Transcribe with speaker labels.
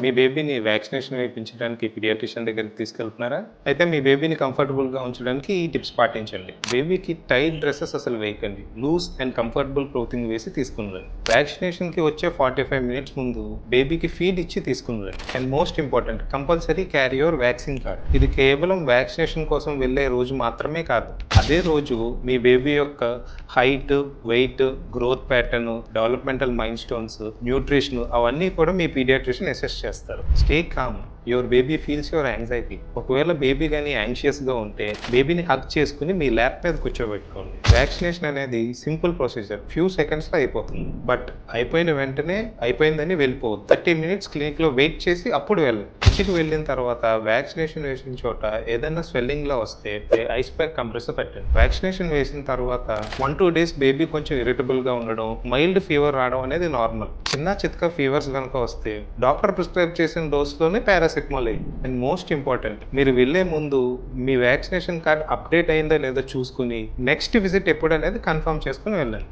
Speaker 1: మీ బేబీని వ్యాక్సినేషన్ వేయించడానికి పీడియాట్రిషియన్ దగ్గరికి తీసుకెళ్తున్నారా? అయితే మీ బేబీని కంఫర్టబుల్గా ఉంచడానికి ఈ టిప్స్ పాటించండి. బేబీకి టైట్ డ్రెస్సెస్ అసలు వేయకండి. లూజ్ అండ్ కంఫర్టబుల్ క్లోతింగ్ వేసి తీసుకుని వ్యాక్సినేషన్కి వచ్చే 45 మినిట్స్ ముందు బేబీకి ఫీడ్ ఇచ్చి తీసుకుని and most important, compulsory carry your vaccine card. ఇది కేవలం వ్యాక్సినేషన్ కోసం వెళ్ళే రోజు మాత్రమే కాదు, అదే రోజు మీ బేబీ యొక్క height, weight, growth pattern, developmental milestones, nutrition అవన్నీ కూడా మీ పీడియాట్రిషియన్ అసెస్ చేస్తారు. Stay calm, your baby feels your anxiety. ఒకవేళ బేబీ కానీ యాంగ్షియస్గా ఉంటే బేబీని హగ్ చేసుకుని మీ ల్యాప్ మీద కూర్చోబెట్టుకోండి. వ్యాక్సినేషన్ అనేది సింపుల్ ప్రొసీజర్, ఫ్యూ సెకండ్స్లో అయిపోతుంది. బట్ అయిపోయిన వెంటనే అయిపోయిందని వెళ్ళిపోవద్దు. 30 మినిట్స్ క్లినిక్లో వెయిట్ చేసి అప్పుడు వెళ్ళండి. ఇంటికి వెళ్ళిన తర్వాత వ్యాక్సినేషన్ వేసిన చోట ఏదైనా స్వెల్లింగ్లో వస్తే ఐస్ ప్యాక్ కంప్రెసర్ పెట్టండి. వ్యాక్సినేషన్ వేసిన తర్వాత 1-2 డేస్ బేబీ కొంచెం ఇరిటబుల్గా ఉండడం, మైల్డ్ ఫీవర్ రావడం అనేది నార్మల్. చిన్న చిత్కా ఫీవర్స్ కనుక వస్తే డాక్టర్ ప్రిస్క్రైబ్ చేసిన డోస్లోనే పారాసిటమాల్ అండ్ మోస్ట్ ఇంపార్టెంట్, మీరు వెళ్ళే ముందు మీ వ్యాక్సినేషన్ కార్డ్ అప్డేట్ అయిందా లేదా చూసుకుని నెక్స్ట్ విజిట్ ఎప్పుడు అనేది కన్ఫర్మ్ చేసుకుని వెళ్ళండి.